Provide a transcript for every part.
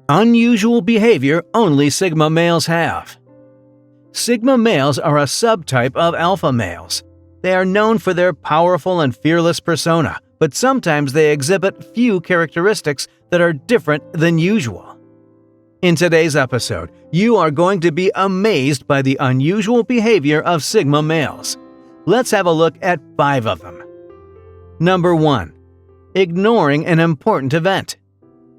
Unusual behavior only Sigma males have. Sigma males are a subtype of alpha males. They are known for their powerful and fearless persona, but sometimes they exhibit few characteristics that are different than usual. In today's episode, you are going to be amazed by the unusual behavior of Sigma males. Let's have a look at 5 of them. Number 1. Ignoring an important event.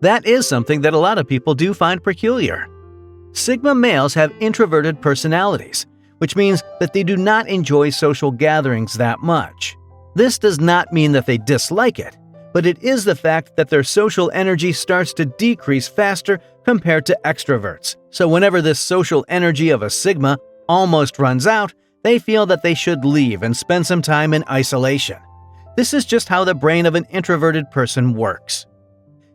That is something that a lot of people do find peculiar. Sigma males have introverted personalities, which means that they do not enjoy social gatherings that much. This does not mean that they dislike it, but it is the fact that their social energy starts to decrease faster compared to extroverts. So whenever this social energy of a Sigma almost runs out, they feel that they should leave and spend some time in isolation. This is just how the brain of an introverted person works.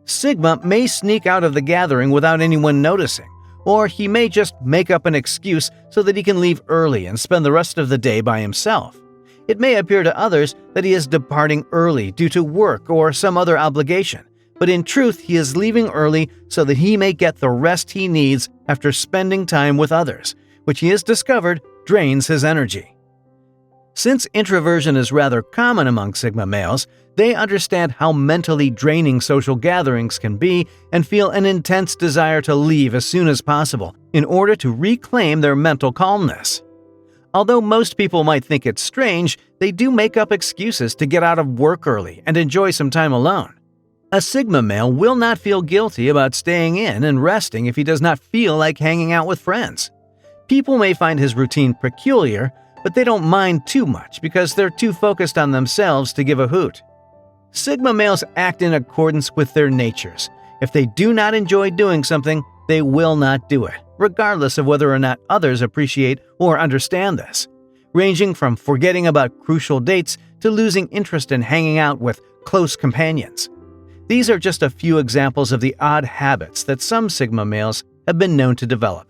Sigma may sneak out of the gathering without anyone noticing, or he may just make up an excuse so that he can leave early and spend the rest of the day by himself. It may appear to others that he is departing early due to work or some other obligation, but in truth he is leaving early so that he may get the rest he needs after spending time with others, which he has discovered drains his energy. Since introversion is rather common among Sigma males, they understand how mentally draining social gatherings can be and feel an intense desire to leave as soon as possible in order to reclaim their mental calmness. Although most people might think it's strange, they do make up excuses to get out of work early and enjoy some time alone. A Sigma male will not feel guilty about staying in and resting if he does not feel like hanging out with friends. People may find his routine peculiar, but they don't mind too much because they're too focused on themselves to give a hoot. Sigma males act in accordance with their natures. If they do not enjoy doing something, they will not do it, regardless of whether or not others appreciate or understand this, ranging from forgetting about crucial dates to losing interest in hanging out with close companions. These are just a few examples of the odd habits that some Sigma males have been known to develop.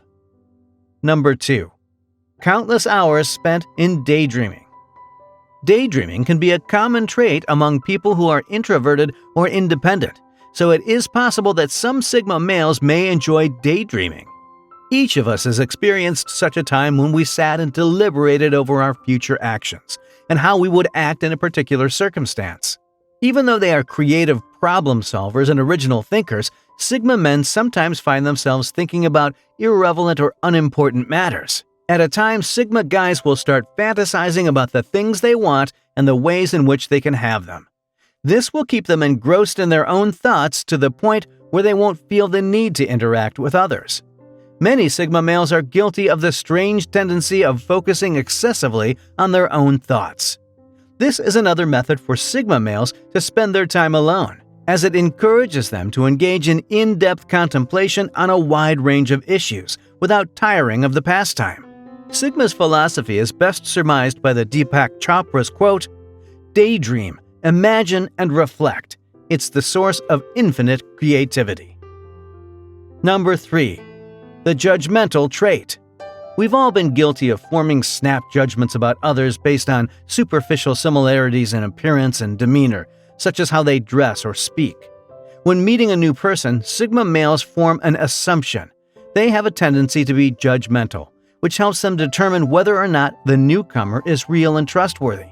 Number 2. Countless hours spent in daydreaming. Daydreaming can be a common trait among people who are introverted or independent, so it is possible that some Sigma males may enjoy daydreaming. Each of us has experienced such a time when we sat and deliberated over our future actions and how we would act in a particular circumstance. Even though they are creative problem solvers and original thinkers, Sigma men sometimes find themselves thinking about irrelevant or unimportant matters. At a time, Sigma guys will start fantasizing about the things they want and the ways in which they can have them. This will keep them engrossed in their own thoughts to the point where they won't feel the need to interact with others. Many Sigma males are guilty of the strange tendency of focusing excessively on their own thoughts. This is another method for Sigma males to spend their time alone, as it encourages them to engage in in-depth contemplation on a wide range of issues without tiring of the pastime. Sigma's philosophy is best surmised by the Deepak Chopra's quote, "Daydream, imagine, and reflect. It's the source of infinite creativity." Number 3. The judgmental trait. We've all been guilty of forming snap judgments about others based on superficial similarities in appearance and demeanor, such as how they dress or speak. When meeting a new person, Sigma males form an assumption. They have a tendency to be judgmental, which helps them determine whether or not the newcomer is real and trustworthy.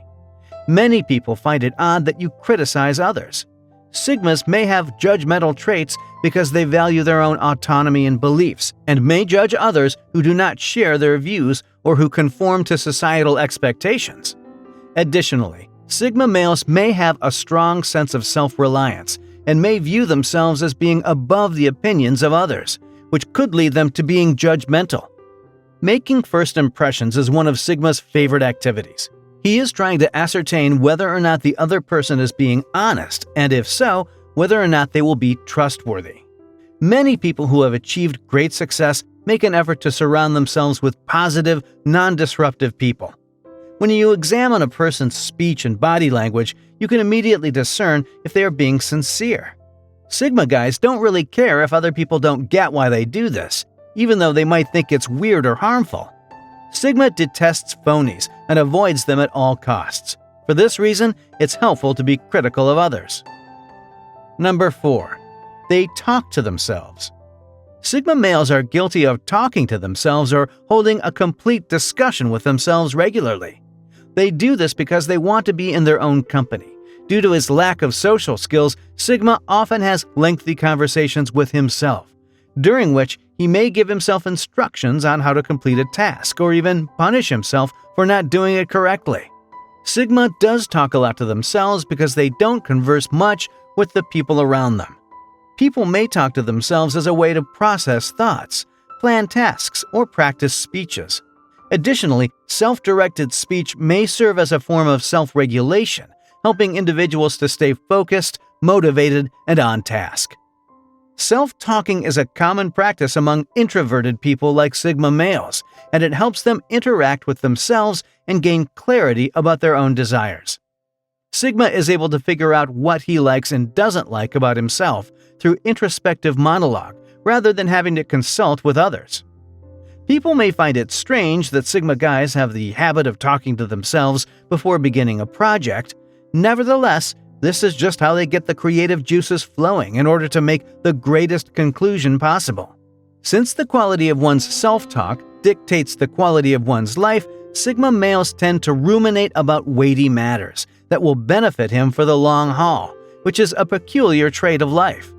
Many people find it odd that you criticize others. Sigmas may have judgmental traits because they value their own autonomy and beliefs, and may judge others who do not share their views or who conform to societal expectations. Additionally, Sigma males may have a strong sense of self-reliance and may view themselves as being above the opinions of others, which could lead them to being judgmental. Making first impressions is one of Sigma's favorite activities. He is trying to ascertain whether or not the other person is being honest, and if so, whether or not they will be trustworthy. Many people who have achieved great success make an effort to surround themselves with positive, non-disruptive people. When you examine a person's speech and body language, you can immediately discern if they are being sincere. Sigma guys don't really care if other people don't get why they do this, even though they might think it's weird or harmful. Sigma detests phonies and avoids them at all costs. For this reason, it's helpful to be critical of others. Number 4. They talk to themselves. Sigma males are guilty of talking to themselves or holding a complete discussion with themselves regularly. They do this because they want to be in their own company. Due to his lack of social skills, Sigma often has lengthy conversations with himself, during which he may give himself instructions on how to complete a task or even punish himself for not doing it correctly. Sigma does talk a lot to themselves because they don't converse much with the people around them. People may talk to themselves as a way to process thoughts, plan tasks, or practice speeches. Additionally, self-directed speech may serve as a form of self-regulation, helping individuals to stay focused, motivated, and on task. Self-talking is a common practice among introverted people like Sigma males, and it helps them interact with themselves and gain clarity about their own desires. Sigma is able to figure out what he likes and doesn't like about himself through introspective monologue rather than having to consult with others. People may find it strange that Sigma guys have the habit of talking to themselves before beginning a project. Nevertheless, this is just how they get the creative juices flowing in order to make the greatest conclusion possible. Since the quality of one's self-talk dictates the quality of one's life, Sigma males tend to ruminate about weighty matters that will benefit him for the long haul, which is a peculiar trait of life.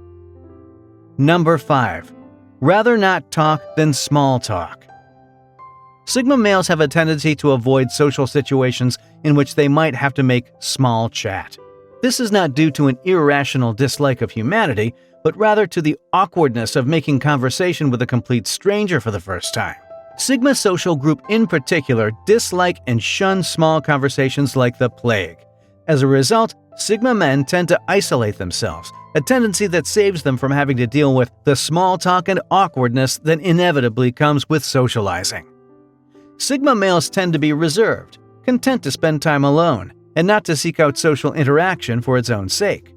Number 5. Rather not talk than small talk. Sigma males have a tendency to avoid social situations in which they might have to make small chat. This is not due to an irrational dislike of humanity, but rather to the awkwardness of making conversation with a complete stranger for the first time. Sigma social group in particular dislike and shun small conversations like the plague. As a result, Sigma men tend to isolate themselves, a tendency that saves them from having to deal with the small talk and awkwardness that inevitably comes with socializing. Sigma males tend to be reserved, content to spend time alone, and not to seek out social interaction for its own sake.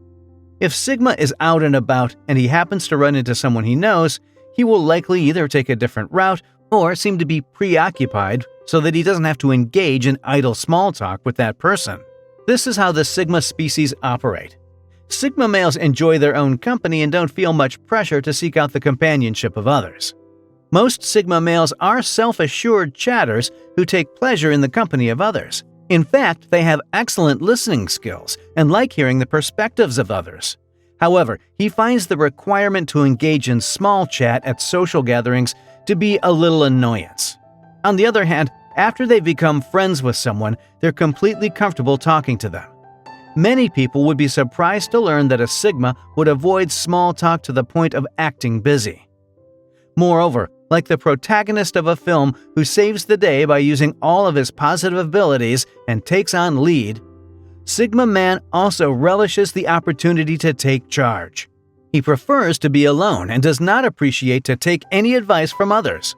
If Sigma is out and about and he happens to run into someone he knows, he will likely either take a different route or seem to be preoccupied so that he doesn't have to engage in idle small talk with that person. This is how the Sigma species operate. Sigma males enjoy their own company and don't feel much pressure to seek out the companionship of others. Most Sigma males are self-assured chatters who take pleasure in the company of others. In fact, they have excellent listening skills and like hearing the perspectives of others. However, he finds the requirement to engage in small chat at social gatherings to be a little annoyance. On the other hand, after they become friends with someone, they're completely comfortable talking to them. Many people would be surprised to learn that a Sigma would avoid small talk to the point of acting busy. Moreover, like the protagonist of a film who saves the day by using all of his positive abilities and takes on lead, Sigma man also relishes the opportunity to take charge. He prefers to be alone and does not appreciate to take any advice from others.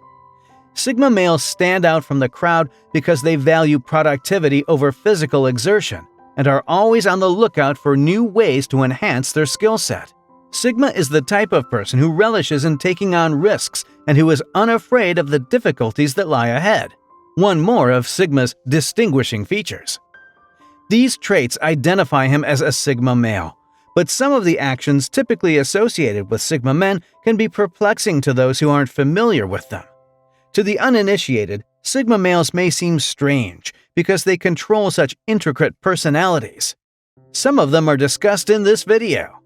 Sigma males stand out from the crowd because they value productivity over physical exertion and are always on the lookout for new ways to enhance their skill set. Sigma is the type of person who relishes in taking on risks and who is unafraid of the difficulties that lie ahead. One more of Sigma's distinguishing features. These traits identify him as a Sigma male, but some of the actions typically associated with Sigma men can be perplexing to those who aren't familiar with them. To the uninitiated, Sigma males may seem strange because they control such intricate personalities. Some of them are discussed in this video.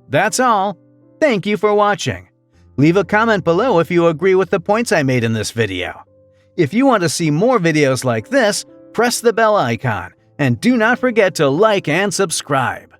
That's all. Thank you for watching. Leave a comment below if you agree with the points I made in this video. If you want to see more videos like this, press the bell icon and do not forget to like and subscribe.